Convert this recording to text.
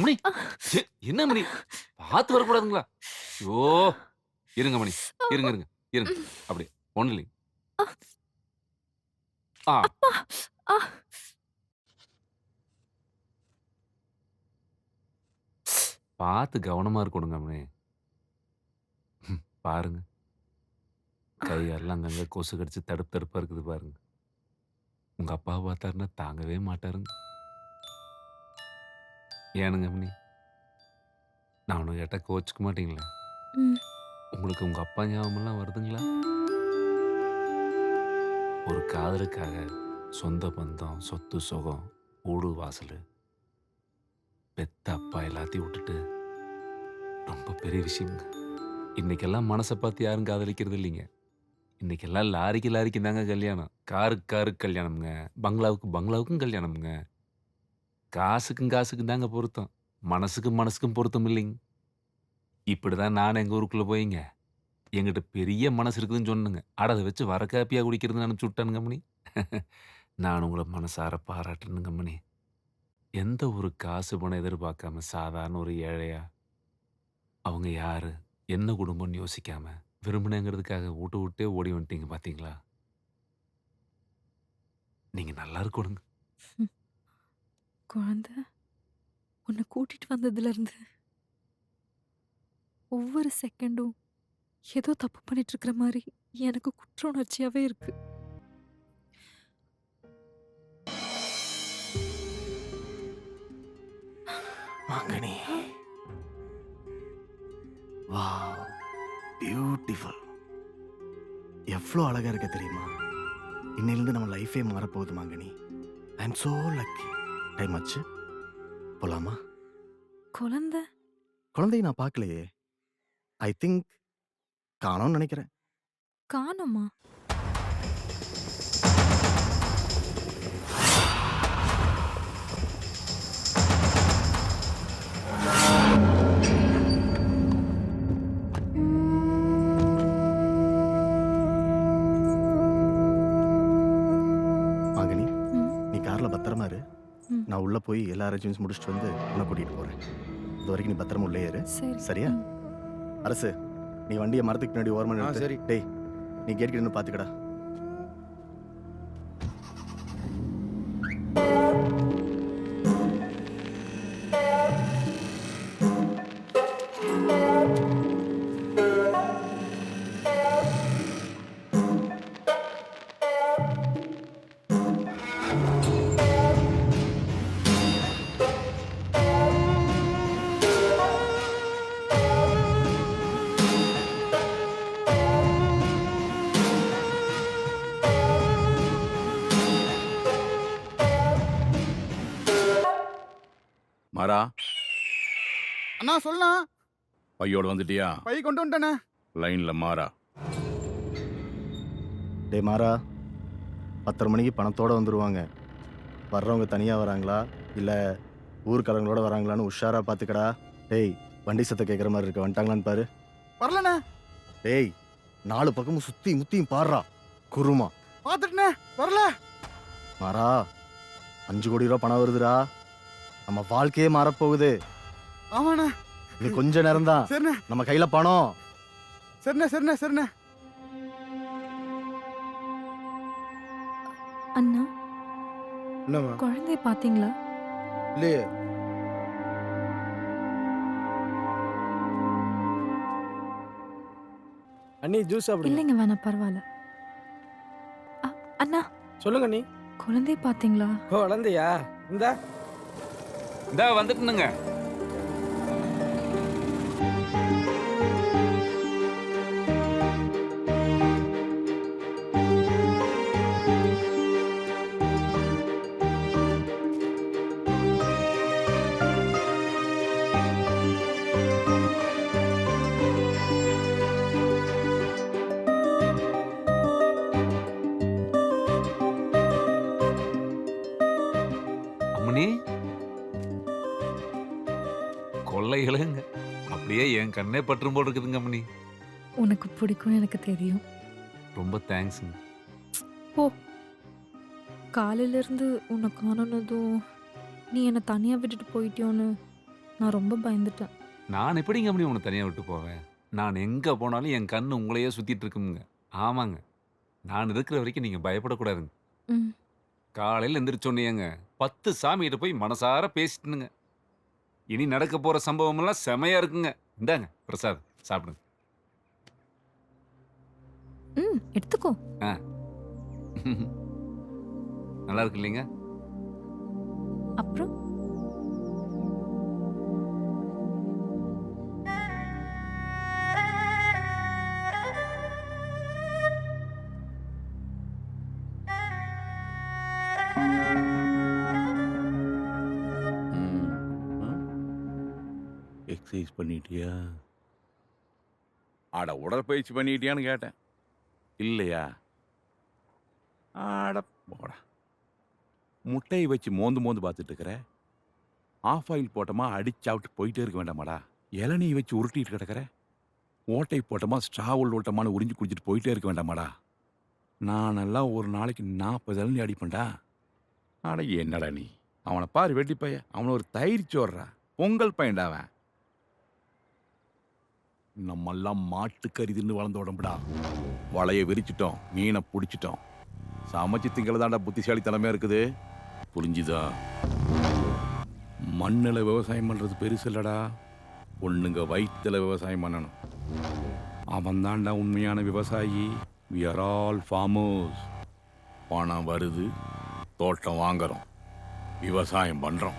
மணி ச்சே, என்ன மணி பார்த்து வரக்கூடாதுங்களா? ஐயோ! இருங்க மணி. இருங்க, இருங்க, இருங்க. அப்படியே ஒண்ணும் இல்லைங்க. ஆ ஆ! பார்த்து கவனமா இருக்கணுங்க மணி. பாருங்க. கை கால்லாம் அங்கங்க கொசு கடிச்சு தடுப்பு தடுப்பா இருக்குது பாருங்க. உங்க அப்பாவ பார்த்தாருன்னா தாங்கவே மாட்டாருங்க. ஏனுங்க மணி? நான் ஒண்ணு கேட்டா கோவிச்சுக்க மாட்டீங்களா? ம். உங்களுக்கு உங்க அப்பா ஞாபகம்லாம் வருதுங்களா? ஒரு காதலுக்காக சொந்த பந்தம், சொத்து சுகம், ஊடு வாசலு, பெத்த அப்பா எல்லாத்தையும் விட்டுட்டு ரொம்ப பெரிய விஷயம்ங்க. இன்னைக்கெல்லாம் மனச பார்த்து யாரும் காதலிக்கிறது இல்லைங்க. இன்னைக்கெல்லாம் லாரிக்கு லாரிக்கு தாங்க கல்யாணம். காருக்கு காருக்கு கல்யாணம்ங்க. பங்களாவுக்கு பங்களாவுக்கும் கல்யாணம்ங்க. காசுக்கும் காசுக்கும் தாங்க பொருத்தம். மனசுக்கும் மனசுக்கும் பொருத்தம் இல்லைங்க. இப்படிதான் நானும் எங்க ஊருக்குள்ள போய்ங்க, என்கிட்ட பெரிய மனசு இருக்குதுன்னு சொன்னேங்க. அட அத வச்சு வர காப்பியா குடிக்கிறதுன்னு அனுப்பிச்சு விட்டானுங்க அம்மணி. நான் உங்கள மனசார பாராட்டணுங்க அம்மணி. எந்த ஒரு காசு பணம் எதிர்பார்க்காம சாதாரண ஒரு ஏழையா, அவங்க யாரு? என்ன குடும்பம்னு யோசிக்காம, விரும்பினேங்கிறதுக்காக வூட்ட விட்டே ஓடி வந்துட்டீங்க பார்த்தீங்களா? நீங்க நல்லா இருக்கணுங்க. ம். குழந்த உன்ன கூட்டிட்டு வந்ததுலருந்து ஒவ்வொரு செகண்டும் ஏதோ தப்பு பண்ணிட்டு இருக்கிற மாரி எனக்கு குற்ற உணர்ச்சியாவே இருக்கு. மாங்கனி. ஆ, வாவ்! பியூட்டிஃபுல். எவ்ளோ அழகா இருக்க தெரியுமா? இன்னையிலிருந்து நம்ம லைஃபே மாறப்போகுது மாங்கனி. ஐ அம் சோ லக்கி. டைம் ஆச்சு. போலாமா? குழந்த குழந்தைய நான் பார்க்கலையே. ஐ திங்க் காணோம்னு நெனைக்கிறேன். காணோமா? மாங்கனி, ம், நீ கார்ல பத்திரமா இரு. ம். நான் உள்ள போய் எல்லா அரேஞ்ச்மெண்ட்ஸ் முடிச்சுட்டு வந்து உன்ன கூட்டிட்டு போறேன். அதுவரைக்கும் நீ பத்திரமா உள்ளே இரு. சரி. சரியா? ம். அரசு, நீ வண்டிய மரத்துக்கு பின்னாடி ஓரமா நிறுத்து. சரி. டேய், நீ கேட் கிட்ட நின்னு பாத்துக்கடா. மாறா, அண்ணா சொல்லண்ணா. பையோட வந்துட்டியா? பை கொண்டு வந்துட்டேண்ணே. லைன்ல மாறா. டேய் மாறா, 10:30 மணிக்கு பணத்தோட வந்துருவாங்க. வர்றவங்க தனியா வராங்களா? இல்ல ஊர்க்காரங்களோட வராங்களான்னு உஷாரா பாத்துக்கடா. டேய், வண்டி சத்தம் கேட்குற மாதிரி இருக்கு. வந்துட்டாங்களான்னு பாரு. வரலண்ணே. டேய், 4 பக்கமும் சுத்தி முத்தியும் பாருடா. குருமா. பார்த்துட்டேண்ணே. வரல. மாறா, 5 கோடி ரூபா பணம் வருதுடா. நம்ம வாழ்க்கையே மாறப்போகுது. ஆமாண்ணே. இது கொஞ்ச நேரம்தான். சரிண்ணே. நம்ம கையில பணம். சரிண்ணே. அண்ணா, என்னம்மா? குழந்தைய பார்த்தீங்களா? இல்லையே. அண்ணி ஜூஸ் சாப்பிடுங்க. இல்லைங்க வேணாம் பரவால்ல. அ அண்ணா, சொல்லுங்க அண்ணி. குழந்தைய பார்த்தீங்களா? ஓ வளர்ந்தியா? இந்தா. இந்தா வந்துட்டேனுங்க. அம்மணி, கொள்ளைகளேங்க. அப்படியே என் கண்ணே பற்றும் போல இருக்குதுங்க அம்மணி. உனக்கு பிடிக்கும்னு எனக்கு தெரியும். ரொம்ப தேங்க்ஸ்ங்க. போ. காலையில இருந்து உன்னை காணோனதும், நீ என்னை தனியா விட்டுட்டு போயிட்டியோன்னு நான் ரொம்ப பயந்துட்டேன். நான் எப்படிங்க அப்படி உன்னை தனியாக விட்டு போவேன்? நான் எங்கே போனாலும் என் கண்ணு உங்களையே சுற்றிட்டு இருக்குங்க. ஆமாங்க. நான் இருக்கிற வரைக்கும் நீங்கள் பயப்படக்கூடாதுங்க. ம். காலையில் எந்திரிச்சோன்னேங்க 10 சாமிகிட்ட போய் மனசார பேசிட்டுனுங்க. இனி நடக்க போகிற சம்பவமெல்லாம் செமையாக இருக்குங்க. இந்தாங்க பிரசாத் சாப்பிடுங்க. ம். எடுத்துக்கோ. நல்லா இருக்கு இல்லைங்க? அப்புறம் எக்ஸசைஸ் பண்ணிட்டியா? ஆட உடற்பயிற்சி பண்ணிட்டியான்னு கேட்டேன். இல்லையா? ஆட போடா. முட்டையை வச்சு மோந்து மோந்து பார்த்துட்டு இருக்கிற. ஆஃப் ஆயில் போட்டோமா அடிச்சாவிட்டு போயிட்டே இருக்க வேண்டாமாடா? இளநீ வச்சு உருட்டிட்டு கிடக்கிற. ஓட்டை போட்டோமா ஸ்ட்ரா உள்ளோட்டமான உறிஞ்சி குடிச்சிட்டு போயிட்டே இருக்க வேண்டாமாடா? நானெல்லாம் ஒரு நாளைக்கு 40 இளநீ அடிப்பேன்டா. அட என்னடா நீ? அவனை பாரு வெட்டி பைய. அவனை ஒரு தயிர் சோறுறா. பொங்கல் பையன்டா அவன். நம்மெல்லாம் மாட்டுக்கறி தின்னு வளர்ந்த உடம்புடா. வலையை விரிச்சிட்டோம், மீனை பிடிச்சிட்டோம். சமைச்சு திங்கள தாண்டா புத்திசாலித்தனமே இருக்குது. புரிஞ்சுதா? மண்ணில் விவசாயம் பண்ணுறது பெருசு இல்லடா. பொண்ணுங்க வயிற்றுல விவசாயம் பண்ணணும். அவன் தாண்டா உண்மையான விவசாயி. We are all farmers. பணம் வருது, தோட்டம் வாங்குறோம், விவசாயம் பண்ணுறோம்.